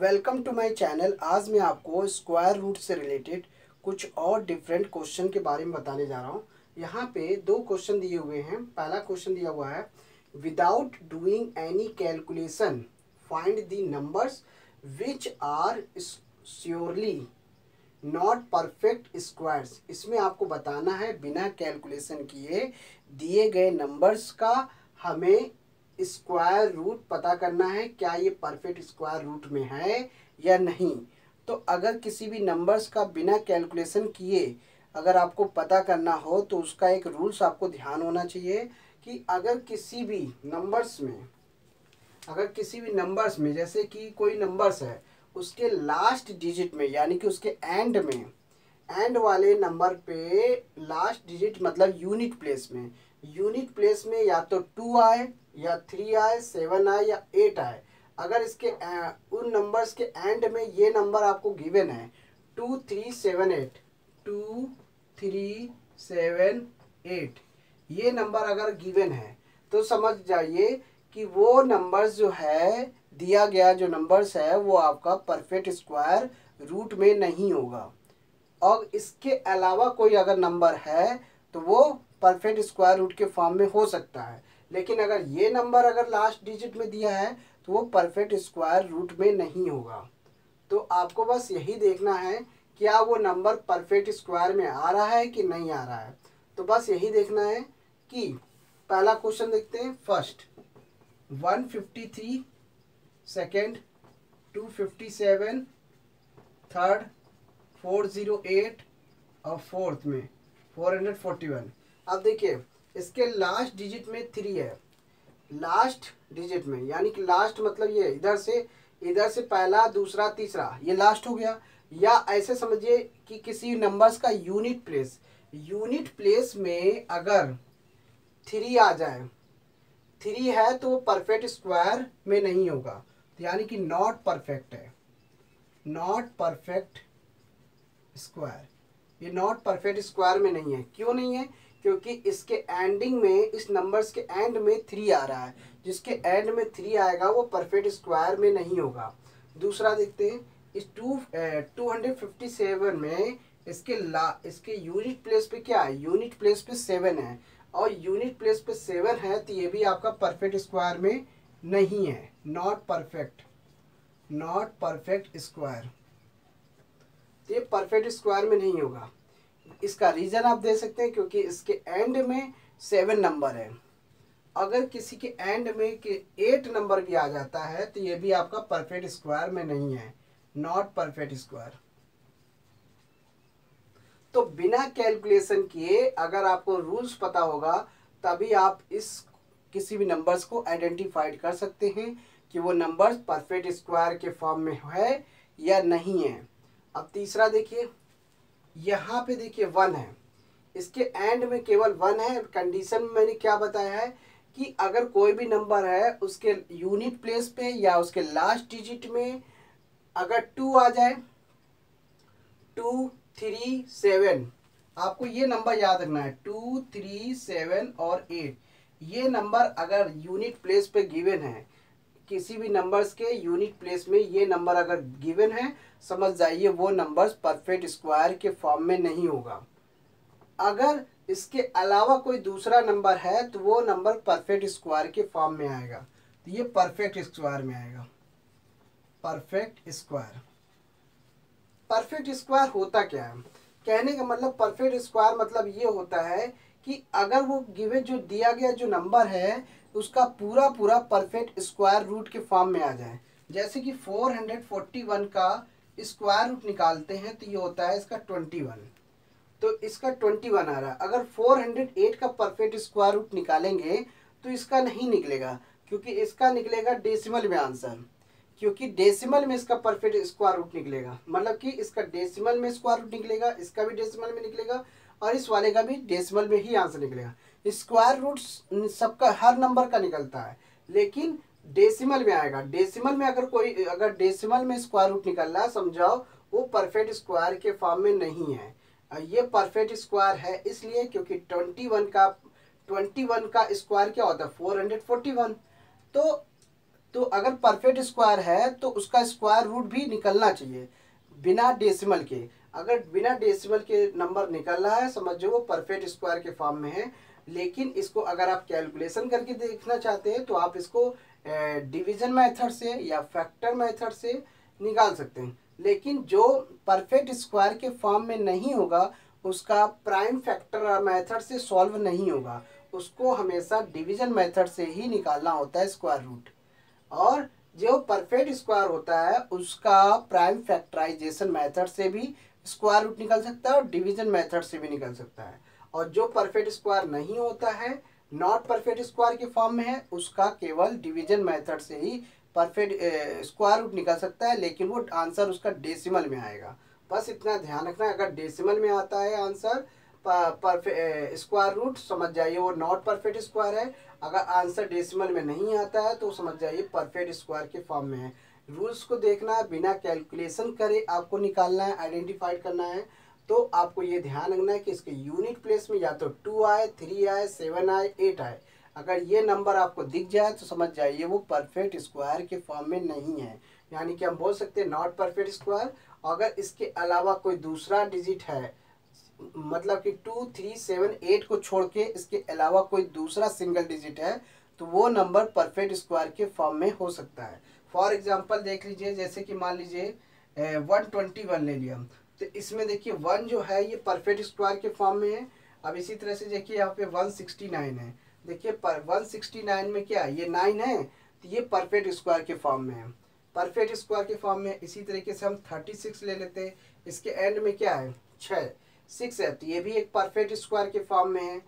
Welcome to my channel. आज मैं आपको स्क्वायर रूट से रिलेटेड कुछ और डिफरेंट क्वेश्चन के बारे में बताने जा रहा हूँ। यहाँ पे दो क्वेश्चन दिए हुए हैं। पहला क्वेश्चन दिया हुआ है, without doing any calculation find the numbers which are surely not perfect squares. इसमें आपको बताना है बिना कैलकुलेशन किए दिए गए नंबर्स का हमें स्क्वायर रूट पता करना है, क्या ये परफेक्ट स्क्वायर रूट में है या नहीं। तो अगर किसी भी नंबर्स का बिना कैलकुलेशन किए अगर आपको पता करना हो तो उसका एक रूल्स आपको ध्यान होना चाहिए कि अगर किसी भी नंबर्स में जैसे कि कोई नंबर्स है उसके लास्ट डिजिट में यानी कि उसके एंड वाले नंबर पे लास्ट डिजिट मतलब यूनिट प्लेस में या तो 2 आए या 3 आए, 7 आए या 8 आए। अगर इसके उन नंबर्स के एंड में ये नंबर आपको गिवन है 2378 2378 ये नंबर अगर गिवन है तो समझ जाइए कि वो नंबर्स जो है दिया गया जो नंबर्स है वो आपका परफेक्ट स्क्वायर रूट में नहीं होगा। और इसके अलावा कोई अगर नंबर है तो वो परफेक्ट स्क्वायर रूट के फॉर्म में हो सकता है, लेकिन अगर ये नंबर अगर लास्ट डिजिट में दिया है तो वो परफेक्ट स्क्वायर रूट में नहीं होगा। तो आपको बस यही देखना है क्या वो नंबर परफेक्ट स्क्वायर में आ रहा है कि नहीं आ रहा है। तो बस यही देखना है कि पहला क्वेश्चन देखते हैं। फर्स्ट 153, सेकेंड 257, थर्ड 408 और फोर्थ में 441। अब देखिए इसके लास्ट डिजिट में 3 है, लास्ट डिजिट में यानी कि लास्ट मतलब ये इधर से पहला दूसरा तीसरा ये लास्ट हो गया। या ऐसे समझिए कि किसी नंबर्स का यूनिट प्लेस में अगर 3 आ जाए, 3 है तो वो परफेक्ट स्क्वायर में नहीं होगा, तो यानी कि नॉट परफेक्ट है, नॉट परफेक्ट स्क्वायर। ये नॉट परफेक्ट स्क्वायर में नहीं है। क्यों नहीं है? क्योंकि इसके एंडिंग में इस नंबर्स के एंड में 3 आ रहा है, जिसके एंड में 3 आएगा वो परफेक्ट स्क्वायर में नहीं होगा। दूसरा देखते हैं इस 257 में इसके यूनिट प्लेस पे क्या है, यूनिट प्लेस पे 7 है और यूनिट प्लेस पे 7 है तो ये भी आपका परफेक्ट स्क्वायर में नहीं है, नॉट परफेक्ट स्क्वायर। तो ये परफेक्ट स्क्वायर में नहीं होगा। इसका रीजन आप दे सकते हैं क्योंकि इसके एंड में 7 नंबर है। अगर किसी के एंड में के 8 नंबर भी आ जाता है तो ये भी आपका परफेक्ट स्क्वायर में नहीं है, नॉट परफेक्ट स्क्वायर। तो बिना कैलकुलेशन किए अगर आपको रूल्स पता होगा तभी आप इस किसी भी नंबर्स को आइडेंटिफाइड कर सकते हैं कि वो नंबर्स परफेक्ट स्क्वायर के फॉर्म में है या नहीं है। अब तीसरा देखिए, यहाँ पे देखिए 1 है, इसके एंड में केवल 1 है। कंडीशन में मैंने क्या बताया है कि अगर कोई भी नंबर है उसके यूनिट प्लेस पे या उसके लास्ट डिजिट में अगर 2 आ जाए, 2 3 7, आपको ये नंबर याद रखना है 2 3 7 और 8। ये नंबर अगर यूनिट प्लेस पे गिवन है, किसी भी नंबर्स के यूनिट प्लेस में ये नंबर अगर गिवन है समझ जाइए वो नंबर्स परफेक्ट स्क्वायर के फॉर्म में नहीं होगा। अगर इसके अलावा कोई दूसरा नंबर है तो वो नंबर परफेक्ट स्क्वायर के फॉर्म में आएगा, तो ये परफेक्ट स्क्वायर में आएगा। परफेक्ट स्क्वायर होता क्या है? कहने का मतलब परफेक्ट स्क्वायर मतलब ये होता है कि अगर वो गिवन जो दिया गया जो नंबर है उसका पूरा परफेक्ट स्क्वायर रूट के फॉर्म में आ जाए। जैसे कि 441 का स्क्वायर रूट निकालते हैं तो ये होता है इसका 21, तो इसका 21 आ रहा है। अगर 408 का परफेक्ट स्क्वायर रूट निकालेंगे तो इसका नहीं निकलेगा, क्योंकि इसका निकलेगा डेसिमल में आंसर, क्योंकि डेसिमल में इसका परफेक्ट स्क्वायर रूट निकलेगा। मतलब कि इसका डेसिमल में स्क्वायर रूट निकलेगा, इसका भी डेसिमल में निकलेगा और इस वाले का भी डेसिमल में ही आंसर निकलेगा। स्क्वायर रूट सबका हर नंबर का निकलता है लेकिन डेसिमल में आएगा। डेसिमल में अगर डेसिमल में स्क्वायर रूट निकल रहा है समझाओ वो परफेक्ट स्क्वायर के फॉर्म में नहीं है। ये परफेक्ट स्क्वायर है इसलिए क्योंकि 21 का स्क्वायर क्या होता है 441। तो तो अगर परफेक्ट स्क्वायर है तो उसका स्क्वायर रूट भी निकलना चाहिए बिना डेसिमल के। अगर बिना डेसिमल के नंबर निकल रहा है समझो वो परफेक्ट स्क्वायर के फॉर्म में है। लेकिन इसको अगर आप कैलकुलेशन करके देखना चाहते हैं तो आप इसको डिवीजन मेथड से या फैक्टर मेथड से निकाल सकते हैं। लेकिन जो परफेक्ट स्क्वायर के फॉर्म में नहीं होगा उसका प्राइम फैक्टर मेथड से सॉल्व नहीं होगा, उसको हमेशा डिवीजन मेथड से ही निकालना होता है स्क्वायर रूट। और जो परफेक्ट स्क्वायर होता है उसका प्राइम फैक्टराइजेशन मेथड से भी स्क्वायर रूट निकल सकता है और डिवीजन मेथड से भी निकल सकता है। और जो परफेक्ट स्क्वायर नहीं होता है, नॉट परफेक्ट स्क्वायर के फॉर्म में है, उसका केवल डिवीजन मेथड से ही परफेक्ट स्क्वायर रूट निकल सकता है, लेकिन वो आंसर उसका डेसिमल में आएगा। बस इतना ध्यान रखना है, अगर डेसिमल में आता है आंसर परफेक्ट स्क्वायर रूट समझ जाइए वो नॉट परफेक्ट स्क्वायर है। अगर आंसर डेसिमल में नहीं आता है तो समझ जाइए परफेक्ट स्क्वायर के फॉर्म में है। रूल्स को देखना है, बिना कैलकुलेशन करे आपको निकालना है, आइडेंटिफाइड करना है। तो आपको ये ध्यान रखना है कि इसके यूनिट प्लेस में या तो 2 आए, 3 आए, 7 आए, 8 आए। अगर ये नंबर आपको दिख जाए तो समझ जाइए वो परफेक्ट स्क्वायर के फॉर्म में नहीं है, यानी कि हम बोल सकते हैं नॉट परफेक्ट स्क्वायर। अगर इसके अलावा कोई दूसरा डिजिट है, मतलब कि 2, 3, 7, 8 को छोड़ के इसके अलावा कोई दूसरा सिंगल डिजिट है तो वो नंबर परफेक्ट स्क्वायर के फॉर्म में हो सकता है। फॉर एग्जांपल देख लीजिए, जैसे कि मान लीजिए 121 ले लिया, तो इसमें देखिए 1 जो है ये परफेक्ट स्क्वायर के फॉर्म में है। अब इसी तरह से देखिए यहाँ पे 169 है, देखिए 169 में क्या ये 9 है, तो ये परफेक्ट स्क्वायर के फॉर्म में है, परफेक्ट स्क्वायर के फॉर्म में। इसी तरीके से हम 36 ले लेते हैं, इसके एंड में क्या है 6 है, तो ये भी एक परफेक्ट स्क्वायर के फॉर्म में है।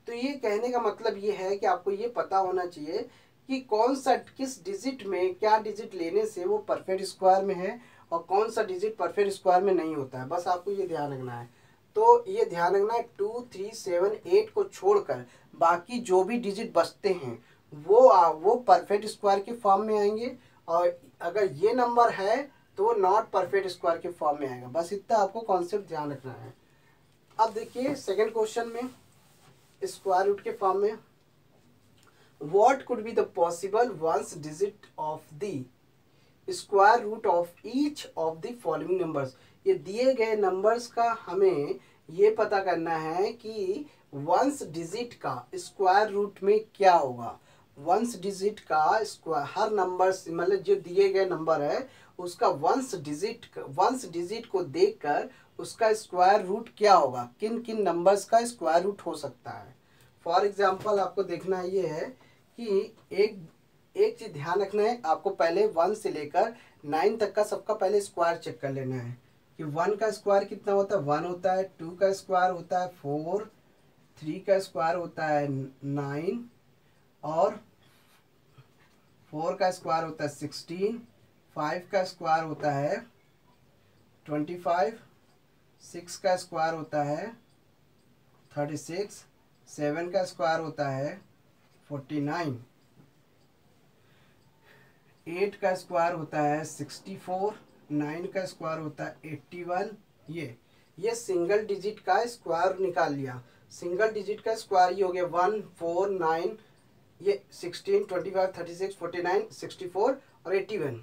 तो ये कहने का मतलब ये है कि आपको ये पता होना चाहिए कि कौन सा किस डिजिट में क्या डिजिट लेने से वो परफेक्ट स्क्वायर में है और कौन सा डिजिट परफेक्ट स्क्वायर में नहीं होता है, बस आपको ये ध्यान रखना है। तो ये ध्यान रखना है 2, 3, 7, 8 को छोड़कर बाकी जो भी डिजिट बचते हैं वो परफेक्ट स्क्वायर के फॉर्म में आएंगे। और अगर ये नंबर है तो वो नॉट परफेक्ट स्क्वायर के फॉर्म में आएगा। बस इतना आपको कॉन्सेप्ट ध्यान रखना है। अब देखिए सेकंड क्वेश्चन में स्क्वायर रूट के फॉर्म में what could be the possible ones digit of the square root of each of the following numbers. ये दिए गए नंबर्स का हमें ये पता करना है कि वंस डिजिट का स्क्वायर रूट में क्या होगा। वंस डिजिट का स्क्वायर हर नंबर मतलब जो दिए गए नंबर है उसका वंस डिजिट को देखकर उसका स्क्वायर रूट क्या होगा, किन किन नंबर्स का स्क्वायर रूट हो सकता है। फॉर एग्जांपल आपको देखना ये है कि एक चीज़ ध्यान रखना है, आपको पहले 1 से लेकर 9 तक का सबका पहले स्क्वायर चेक कर लेना है कि 1 का स्क्वायर कितना होता है, 1 होता है, 2 का स्क्वायर होता है 4, 3 का स्क्वायर होता है 9 और 4 का स्क्वायर होता है 16, 5 का स्क्वायर होता है 25, 6 का स्क्वायर होता है 36, 7 का स्क्वायर होता है 49, 8 का स्क्वायर होता है 64, 9 का स्क्वायर होता है 81। ये सिंगल डिजिट का स्क्वायर निकाल लिया। सिंगल डिजिट का स्क्वायर ये हो गया 1, 4, 9, ये 16, 25, 36, 49, 64 और 81।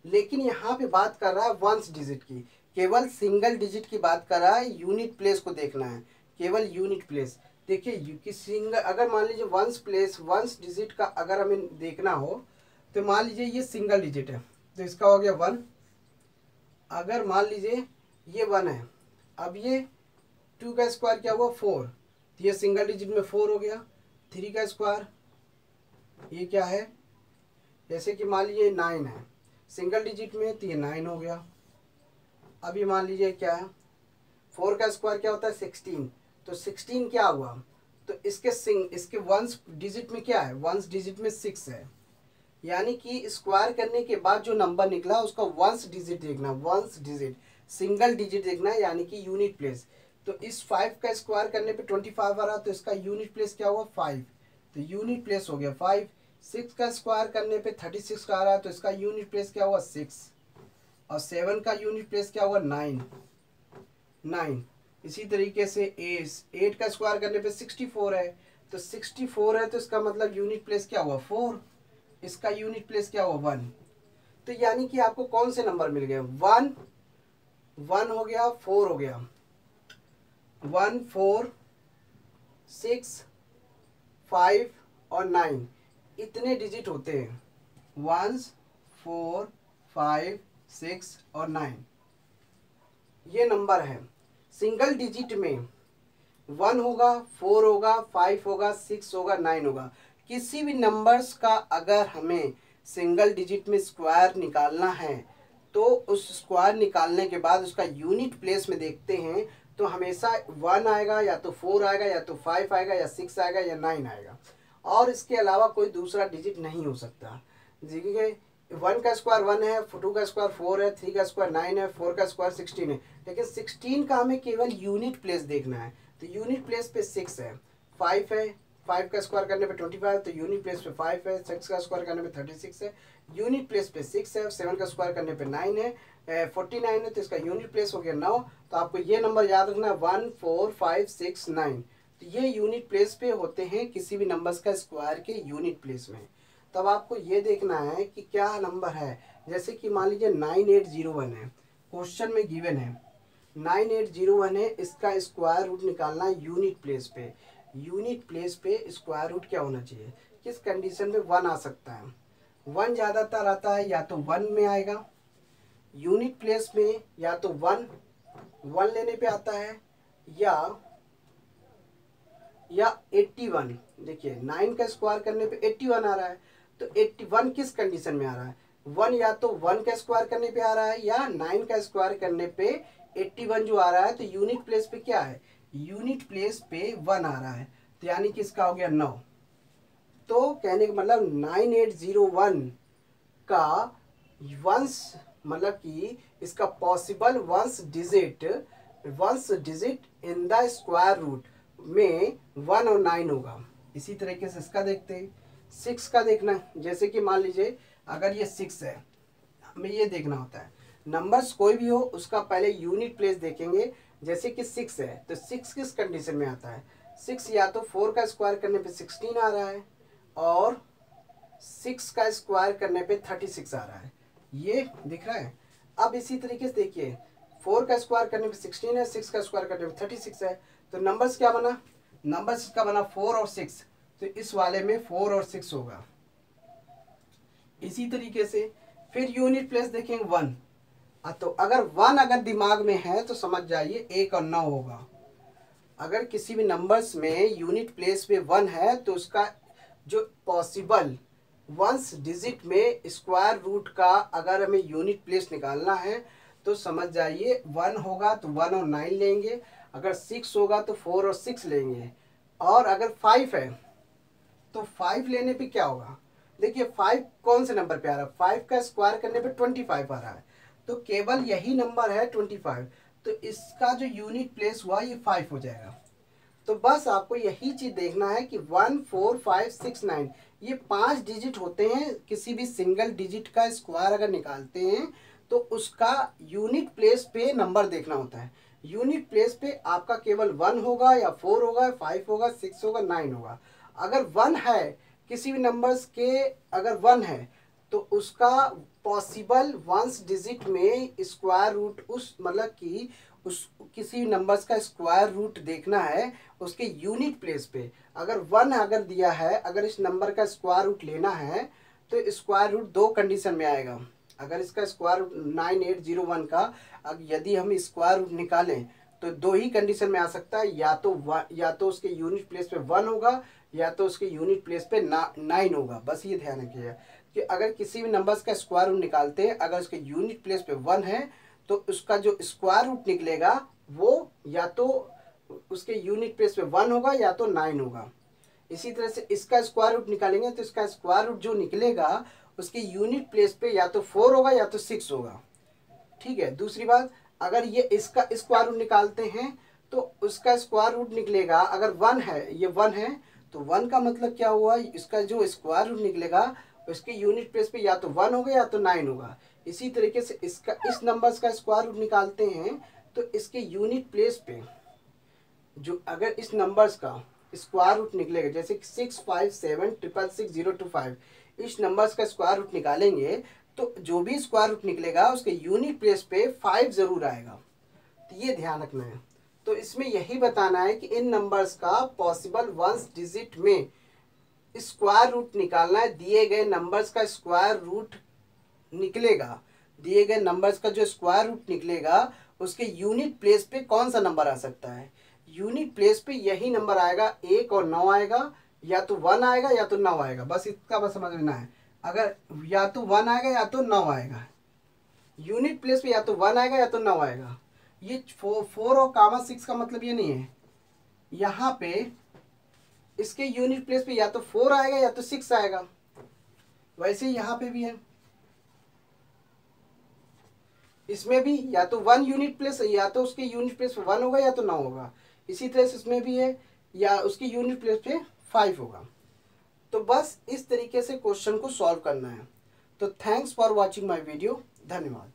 लेकिन यहाँ पे बात कर रहा है वंस डिजिट की, केवल सिंगल डिजिट की बात कर रहा है। यूनिट प्लेस को देखना है, केवल यूनिट प्लेस। देखिए कि सिंगल अगर मान लीजिए वंस डिजिट का अगर हमें देखना हो तो मान लीजिए ये सिंगल डिजिट है तो इसका हो गया 1। अगर मान लीजिए ये 1 है, अब ये 2 का स्क्वायर क्या हुआ 4, तो ये सिंगल डिजिट में 4 हो गया। 3 का स्क्वायर ये क्या है, जैसे कि मान लीजिए 9 है सिंगल डिजिट में तो ये 9 हो गया। अभी मान लीजिए क्या है 4 का स्क्वायर क्या होता है 16, तो 16 क्या हुआ, तो इसके वंस डिजिट में क्या है, वंस डिजिट में 6 है, यानी कि स्क्वायर करने के बाद जो नंबर निकला उसका वंस डिजिट देखना, वंस डिजिट सिंगल डिजिट देखना है, यानी कि यूनिट प्लेस। तो इस 5 का स्क्वायर करने पे 25 आ रहा तो इसका यूनिट प्लेस क्या हुआ 5, तो यूनिट प्लेस हो गया 5। 6 का स्क्वायर करने पे 36 का आ रहा है तो इसका यूनिट प्लेस क्या हुआ 6 और 7 का यूनिट प्लेस क्या हुआ 9। इसी तरीके से 8 का स्क्वायर करने पे 64 है, तो 64 है तो इसका मतलब यूनिट प्लेस क्या हुआ 4। इसका यूनिट प्लेस क्या हुआ 1। तो यानी कि आपको कौन से नंबर मिल गए, 1 1 हो गया, 4 हो गया, 1 4 6 5 और 9, इतने डिजिट होते हैं, 1 4 5 6 और 9, ये नंबर है। सिंगल डिजिट में 1 होगा, 4 होगा, 5 होगा, 6 होगा, 9 होगा। किसी भी नंबर्स का अगर हमें सिंगल डिजिट में स्क्वायर निकालना है तो उस स्क्वायर निकालने के बाद उसका यूनिट प्लेस में देखते हैं तो हमेशा 1 आएगा, या तो 4 आएगा, या तो 5 आएगा, या 6 आएगा, या 9 आएगा, और इसके अलावा कोई दूसरा डिजिट नहीं हो सकता। देखिए 1 का स्क्वायर 1 है, 2 का स्क्वायर 4 है, 3 का स्क्वायर 9 है, 4 का स्क्वायर 16 है, लेकिन 16 का हमें केवल यूनिट प्लेस देखना है। तो यूनिट प्लेस पे 6 है, 5 है, 5 का स्क्वायर करने पे 25, तो यूनिट प्लेस पे 5 है, 6 का स्क्वायर करने पे 36 है, यूनिट प्लेस पे 6 है, 7 का स्क्वायर करने पे 9 है, 49 है, तो इसका यूनिट प्लेस हो गया 9। तो आपको ये नंबर याद रखना है 1 4 5 6 9। तो ये यूनिट प्लेस पे होते हैं किसी भी नंबर्स का स्क्वायर के यूनिट प्लेस में। तब आपको ये देखना है कि क्या नंबर है। जैसे कि मान लीजिए 9801 है, क्वेश्चन में गिवन है 9801 है, इसका स्क्वायर रूट निकालना है यूनिट प्लेस पे। यूनिट प्लेस पे स्क्वायर रूट क्या होना चाहिए, किस कंडीशन में 1 आ सकता है। 1 ज़्यादातर आता है या तो 1 में आएगा यूनिट प्लेस में, या तो 1 लेने पे आता है, या 81। देखिए 9 का स्क्वायर करने पे 81 आ रहा है, तो 81 किस कंडीशन में आ रहा है, 1 या तो 1 का स्क्वायर करने पे आ रहा है, या 9 का स्क्वायर करने पे 81 जो आ रहा है। तो यूनिट प्लेस पे क्या है, यूनिट प्लेस पे 1 आ रहा है, तो यानी कि इसका हो गया 9। तो कहने का मतलब 9801 का वंश, मतलब कि इसका possible ones digit in the square root में 1 और 9 होगा। इसी तरीके से इसका देखते हैं, 6 का देखना। जैसे कि मान लीजिए अगर ये 6 है, हमें ये देखना होता है नंबर्स कोई भी हो उसका पहले यूनिट प्लेस देखेंगे। जैसे कि 6 है, तो 6 किस कंडीशन में आता है, 6 या तो 4 का स्क्वायर करने पे 16 आ रहा है, और 6 का स्क्वायर करने पे 36 आ रहा है, ये दिख रहा है। अब इसी तरीके से देखिए 4 का स्क्वायर करने पे 16 है, 6 का स्क्वायर करने पे 36 है, तो नंबर्स क्या बना, नंबर्स का बना 4 और 6, तो इस वाले में 4 और 6 होगा। इसी तरीके से फिर यूनिट प्लेस देखेंगे 1, तो अगर 1 अगर दिमाग में है तो समझ जाइए 1 और 9 होगा। अगर किसी भी नंबर्स में यूनिट प्लेस पे 1 है तो उसका जो पॉसिबल वंस डिजिट में स्क्वायर रूट का अगर हमें यूनिट प्लेस निकालना है तो समझ जाइए 1 होगा तो 1 और 9 लेंगे, अगर 6 होगा तो 4 और 6 लेंगे, और अगर 5 है तो 5 लेने पे क्या होगा। देखिए 5 कौन से नंबर पे आ रहा है, 5 का स्क्वायर करने पे 25 आ रहा है, तो केवल यही नंबर है 25, तो इसका जो यूनिट प्लेस हुआ ये 5 हो जाएगा। तो बस आपको यही चीज देखना है कि 1 4 5 6 9 ये 5 डिजिट होते हैं। किसी भी सिंगल डिजिट का स्क्वायर अगर निकालते हैं तो उसका यूनिट प्लेस पे नंबर देखना होता है। यूनिट प्लेस पे आपका केवल 1 होगा, या 4 होगा, 5 होगा, 6 होगा, 9 होगा। अगर 1 है किसी भी नंबर्स के, अगर 1 है तो उसका पॉसिबल वंस डिजिट में स्क्वायर रूट, उस मतलब कि उस किसी नंबर्स का स्क्वायर रूट देखना है उसके यूनिट प्लेस पे। अगर 1 अगर दिया है, अगर इस नंबर का स्क्वायर रूट लेना है तो स्क्वायर रूट 2 कंडीशन में आएगा। अगर इसका स्क्वायर रूट 9801 का यदि हम स्क्वायर रूट निकालें तो 2 ही कंडीशन में आ सकता है, या तो उसके यूनिट प्लेस पे 1 होगा, या तो उसके यूनिट प्लेस पे 9 होगा। बस ये ध्यान रखिएगा कि अगर किसी भी नंबर्स का स्क्वायर रूट निकालते हैं, अगर उसके यूनिट प्लेस पे 1 है तो उसका जो स्क्वायर रूट निकलेगा वो या तो उसके यूनिट प्लेस पे 1 होगा या तो 9 होगा। इसी तरह से इसका स्क्वायर रूट निकालेंगे तो इसका स्क्वायर रूट जो निकलेगा उसके यूनिट प्लेस पे या तो 4 होगा या तो 6 होगा। ठीक है। दूसरी बात, अगर ये इसका स्क्वायर रूट निकालते हैं तो उसका स्क्वायर रूट निकलेगा, अगर 1 है, ये 1 है तो 1 का मतलब क्या हुआ, इसका जो स्क्वायर रूट निकलेगा उसके यूनिट प्लेस पे या तो 1 होगा या तो 9 होगा। इसी तरीके से इसका इस नंबर्स का स्क्वायर रूट निकालते हैं तो इसके यूनिट प्लेस पे जो अगर इस नंबर्स का स्क्वायर रूट निकलेगा, जैसे 6 5 7 6 6 0 2 5, इस नंबर्स का स्क्वायर रूट निकालेंगे तो जो भी स्क्वायर रूट निकलेगा उसके यूनिट प्लेस पे 5 जरूर आएगा। तो ये ध्यान रखना है। तो इसमें यही बताना है कि इन नंबर्स का पॉसिबल वंस डिजिट में स्क्वायर रूट निकालना है। दिए गए नंबर्स का स्क्वायर रूट निकलेगा, दिए गए नंबर्स का जो स्क्वायर रूट निकलेगा उसके यूनिट प्लेस पे कौन सा नंबर आ सकता है। यूनिट प्लेस पे यही नंबर आएगा, 1 और 9 आएगा, या तो 1 आएगा या तो 9 आएगा। बस इसका बस समझ लेना है, अगर या तो 1 आएगा या तो 9 आएगा। यूनिट प्लेस पे या तो 1 आएगा या तो 9 आएगा। ये 4 और कामा 6 का मतलब ये नहीं है, यहाँ पे इसके यूनिट प्लेस पे या तो 4 आएगा या तो 6 आएगा। वैसे यहाँ पे भी है, इसमें भी या तो 1 यूनिट प्लेस, या तो उसके यूनिट प्लेस पे 1 होगा या तो 9 होगा। इसी तरह से इसमें भी है, या उसकी यूनिट प्लेस पे 5 होगा। तो बस इस तरीके से क्वेश्चन को सॉल्व करना है। तो thanks for watching my video. धन्यवाद।